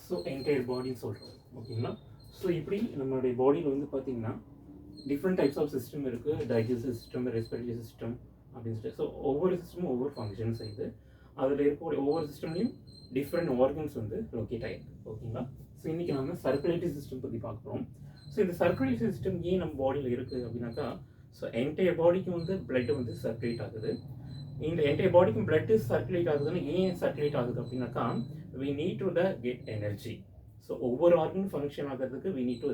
So entire பாடின்னு சொல்கிறோம். ஓகேங்களா? So இப்படி நம்மளுடைய பாடியில் வந்து பார்த்திங்கன்னா டிஃப்ரெண்ட் டைப்ஸ் ஆஃப் சிஸ்டம் இருக்குது. டைஜஸ்டிவ் சிஸ்டம், ரெஸ்பிரேட்டரி சிஸ்டம் அப்படின்னு சொல்லிட்டு. ஸோ ஒவ்வொரு சிஸ்டமும் ஒவ்வொரு ஃபங்க்ஷன் செய்யுது. அதில் இருக்கக்கூடிய ஒவ்வொரு சிஸ்டம்லையும் டிஃப்ரெண்ட் ஆர்கன்ஸ் வந்து லொக்கேட் ஆகிருக்கு. ஓகேங்களா? ஸோ இன்றைக்கி நம்ம சர்க்குலேட்டரி சிஸ்டம் பற்றி பார்க்குறோம். ஸோ இந்த சர்க்குலேட்டரி சிஸ்டம் ஏன் நம்ம பாடியில் இருக்குது அப்படின்னாக்கா, ஸோ என்டையர் பாடிக்கும் வந்து பிளட் வந்து சர்க்குலேட் ஆகுது. இந்த என்டையர் பாடிக்கும் பிளட் சர்க்குலேட் ஆகுதுன்னு ஏன் சர்க்குலேட் ஆகுது அப்படின்னாக்கா, we need to get energy. So ஒவ்வொரு ஆர்கன் ஃபங்க்ஷன் ஆகிறதுக்கு we need to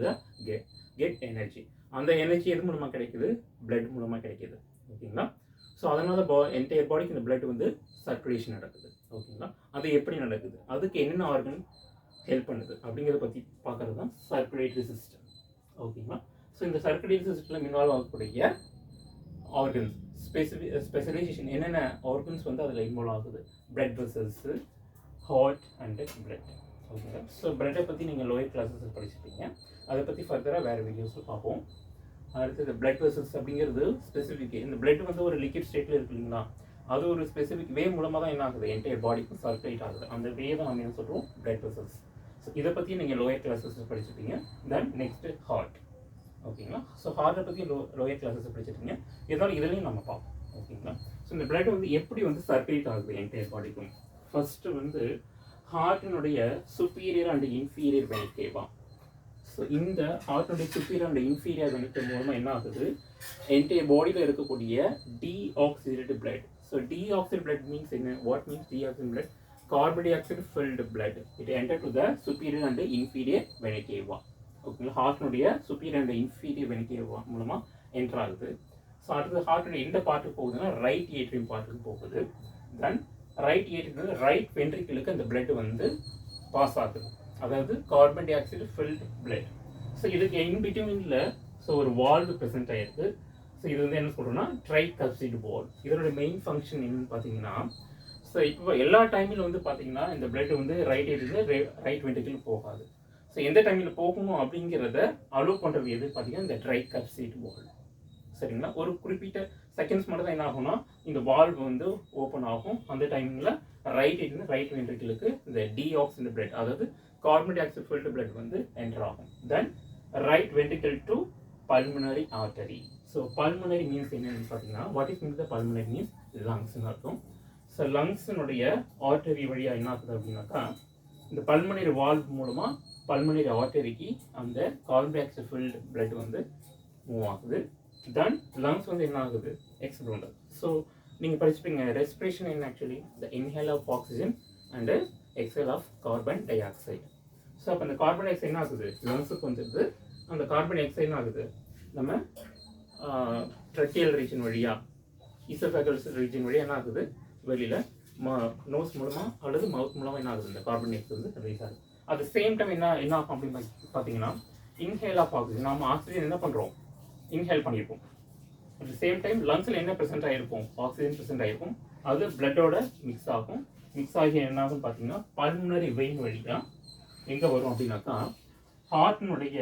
get energy. அந்த எனர்ஜி எது மூலமாக கிடைக்குது? பிளட் மூலமாக கிடைக்குது. ஓகேங்களா? ஸோ அதனால என்டையர் பாடிக்கு இந்த பிளட் வந்து சர்க்குலேஷன் நடக்குது. ஓகேங்களா? அது எப்படி நடக்குது, அதுக்கு என்னென்ன ஆர்கன் ஹெல்ப் பண்ணுது அப்படிங்கிறத பற்றி பார்க்கறது தான் சர்க்குலேட்டரி சிஸ்டம். ஓகேங்களா? ஸோ இந்த சர்க்குலேட்டரி சிஸ்டத்தில் இன்வால்வ் ஆகக்கூடிய ஆர்கன்ஸ் ஸ்பெஷலைசேஷன் என்னென்ன ஆர்கன்ஸ் வந்து அதில் இன்வால்வ் ஆகுது? Blood vessels, heart and blood. ஓகேங்களா? ஸோ பிளட்டை பற்றி நீங்கள் லோயர் கிளாஸஸில் படிச்சுப்பீங்க. அதை பற்றி ஃபர்தராக வேறு வீடியோஸில் பார்ப்போம். அடுத்தது பிளட் வெசல்ஸ் அப்படிங்கிறது ஸ்பெசிஃபிக். இந்த பிளட் வந்து ஒரு லிக்விட் ஸ்டேட்டில் இருக்கு இல்லைங்களா, அது ஒரு ஸ்பெசிஃபிக் வே மூலமாக தான் என்ன ஆகுது? என்டையர் பாடிக்கும் சர்க்குலேட் ஆகுது. அந்த வே தான் நம்ம என்ன சொல்கிறோம்? Blood vessels. ஸோ இதை பற்றி நீங்கள் லோயர் கிளாஸஸில் படிச்சுப்பீங்க. Then next heart. ஓகேங்களா? ஸோ ஹார்ட்டை பற்றி லோயர் கிளாஸஸில் படிச்சுட்டீங்க. இதனால் இதுலேயும் நம்ம பார்ப்போம். ஓகேங்களா? ஸோ இந்த பிளட் வந்து எப்படி வந்து சர்க்குலேட் ஆகுது என்டையர் பாடிக்கும்? ஃபர்ஸ்ட்டு வந்து ஹார்ட்டினுடைய superior and inferior vein cava. So இந்த ஹார்ட்டினுடைய superior and inferior vein cava மூலமாக என்ன ஆகுது? என்டையர் பாடியில் இருக்கக்கூடிய deoxidated blood. So deoxidate blood means என்ன? What means deoxidate blood? Carbon dioxide filled blood it enter to the superior and inferior vein cava. ஓகேங்களா? ஹார்ட்டினுடைய superior and inferior vein cava மூலமாக enter ஆகுது. So அடுத்தது ஹார்ட்டினுடைய எந்த பார்ட்டுக்கு போகுதுன்னா right atrium பார்ட்டுக்கு போகுது. தென் ரைட் ஏட்ரியம் ரைட் வென்ட்ரிக்கிளுக்கு அந்த பிளட் வந்து பாஸ் ஆகுது. அதாவது carbon dioxide filled blood. So இதுக்கு இன்பிட்வீனில் ஸோ ஒரு வால்வு ப்ரெசென்ட் ஆகிருக்கு. ஸோ இது வந்து என்ன சொல்கிறோம்னா ட்ரைகப்சிட் வால்வ். இதோட மெயின் ஃபங்க்ஷன் என்னன்னு பார்த்தீங்கன்னா, ஸோ இப்போ எல்லா டைமில் வந்து பார்த்தீங்கன்னா இந்த பிளட் வந்து ரைட் ஏட்ரியம் ரைட் வென்ட்ரிக்கிள் போகாது. ஸோ எந்த டைமில் போகணும் அப்படிங்கிறத அலோவ் பண்ணுறது எது பார்த்தீங்கன்னா இந்த ட்ரைகப்சிட் வால்வ். சரிங்களா? ஒரு குறிப்பிட்ட செகண்ட்ஸ் மட்டும் தான் என்ன ஆகும்னா இந்த வால்வ் வந்து ஓப்பன் ஆகும். அந்த டைமில் ரைட் வென்ட்ரிக்கிளுக்கு இந்த டீஆக்சிடேட்டட் பிளட், அதாவது carbon dioxide filled blood வந்து என்டர் ஆகும். Then right ventricle to pulmonary artery. So pulmonary means என்னன்னு பார்த்தீங்கன்னா, what is means the pulmonary means லங்ஸ்ன்னு அர்த்தம். ஸோ லங்ஸினுடைய ஆர்டரி வழியாக என்ன ஆகுது அப்படின்னாக்கா, இந்த பல்மனரி வால்வ் மூலமாக பல்மனரி ஆர்டரிக்கு அந்த carbon dioxide filled blood வந்து மூவ் ஆகுது. தென் லங்ஸ் வந்து என்ன ஆகுது? எக்ஸ்பெல் பண்ணுறது. ஸோ நீங்கள் படிச்சுப்பீங்க ரெஸ்பிரேஷன் என்ன actually the inhale of oxygen and exhale of carbon dioxide. So அப்போ அந்த கார்பன் டை ஆக்சைடு என்ன ஆகுது? லங்ஸுக்கு வந்துடுது. அந்த கார்பன் டை ஆக்சைடு என்ன ஆகுது? நம்ம ட்ரக்கியல் ரீஜன் வழியாக இசோஃபேகல் ரீஜன் வழியாக என்ன ஆகுது? வெளியில் நோஸ் மூலமாக அல்லது மவுத் மூலமாக என்ன ஆகுது? இந்த கார்பன் டை ஆக்சைடு வந்து ரிலீஸ் ஆகுது. அட் சேம் டைம் என்ன ஆகும் அப்படின்னு பார்த்தீங்கன்னா, இன்ஹேல் ஆஃப் ஆக்சிஜன், நம்ம ஆக்சிஜன் என்ன பண்ணுறோம்? இன்ஹேல் பண்ணியிருப்போம். அட் சேம் டைம் லங்ஸில் என்ன ப்ரெசென்ட் ஆகிருக்கும்? ஆக்சிஜன் ப்ரெசென்ட் ஆகிருக்கும். அது பிளட்டோட மிக்ஸ் ஆகும். மிக்ஸ் ஆகி என்ன ஆகும்னு பார்த்தீங்கன்னா பல்மனரி வெயின் வழியாக எங்கே வரும் அப்படின்னாக்கா ஹார்ட்டினுடைய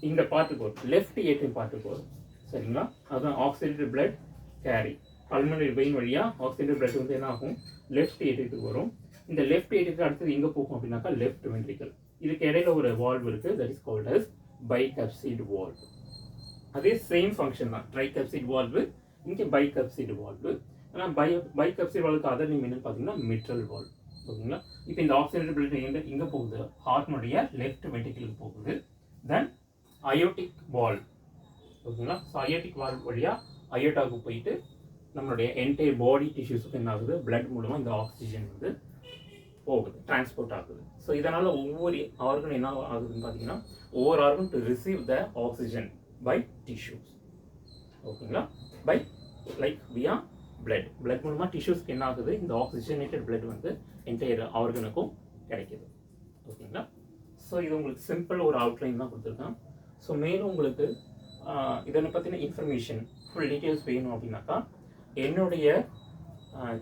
இந்த பார்ட்டுக்கு வரும், லெஃப்ட் ஏட்ரியம் பார்ட்டுக்கு வரும். சரிங்களா? அதுதான் oxygenated blood carry. Pulmonary vein வழியாக ஆக்சிடேட்டட் பிளட் வந்து என்ன ஆகும்? லெஃப்ட் ஏட்ரியத்துக்கு வரும். இந்த லெஃப்ட் ஏட்ரியத்துக்கு அடுத்தது எங்கே போகும் அப்படின்னாக்கா லெஃப்ட் வென்ட்ரிக்கல். இதுக்கு இடையில ஒரு வால்வ் இருக்குது, that is called as bicuspid valve. அதே சேம் ஃபங்க்ஷன் தான், ட்ரைகப்சிட் வால்வு, இங்கே பைகப்சிட் வால்வு. ஆனால் பைகப்சிட் வால்வுக்கு அதர் நேம் என்னன்னு பார்த்தீங்கன்னா மிட்ரல் வால்வ். ஓகேங்களா? இப்போ இந்த ஆக்சிடேட்டட் பிளட் எங்கே போகுது? ஹார்ட்னுடைய லெஃப்ட் வென்ட்ரிக்கிளுக்கு போகுது. தென் அயோட்டிக் வால்வ். ஓகேங்களா? ஸோ அயோட்டிக் வால்வ் வழியாக அயோட்டாவுக்கு போயிட்டு நம்மளுடைய என்டையர் பாடி டிஷ்யூஸுக்கு என்ன ஆகுது? பிளட் மூலமாக இந்த ஆக்சிஜன் வந்து போகுது, டிரான்ஸ்போர்ட் ஆகுது. ஸோ இதனால் ஒவ்வொரு ஆர்கன் என்ன ஆகுதுன்னு பார்த்தீங்கன்னா, ஒவ்வொரு organ to receive the oxygen by tissues. ஓகேங்களா? பை லைக் வியா பிளட் மூலமாக டிஷ்யூஸ்க்கு என்ன ஆகுது? இந்த ஆக்சிஜனேட்டட் பிளட் வந்து என்டையர் ஆர்கனுக்கும் கிடைக்கிது. ஓகேங்களா? ஸோ இது உங்களுக்கு சிம்பிள் ஒரு அவுட்லைன் தான் கொடுத்துருக்கேன். ஸோ மேலும் உங்களுக்கு இதனை பற்றின இன்ஃபர்மேஷன் ஃபுல் டீட்டெயில்ஸ் வேணும் அப்படின்னாக்கா என்னுடைய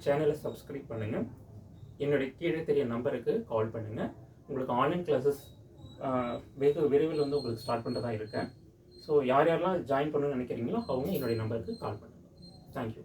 சேனலை சப்ஸ்கிரைப் பண்ணுங்கள். என்னுடைய கீழே தெரிய நம்பருக்கு கால் பண்ணுங்கள். உங்களுக்கு ஆன்லைன் கிளாஸஸ் வெகு விரைவில் வந்து உங்களுக்கு ஸ்டார்ட் பண்ணுறதா இருக்கேன். ஸோ யாரெல்லாம் ஜாயின் பண்ணணும்னு நினைக்கிறீங்களோ அவங்க என்னுடைய நம்பருக்கு கால் பண்ணுங்கள். தேங்க்யூ.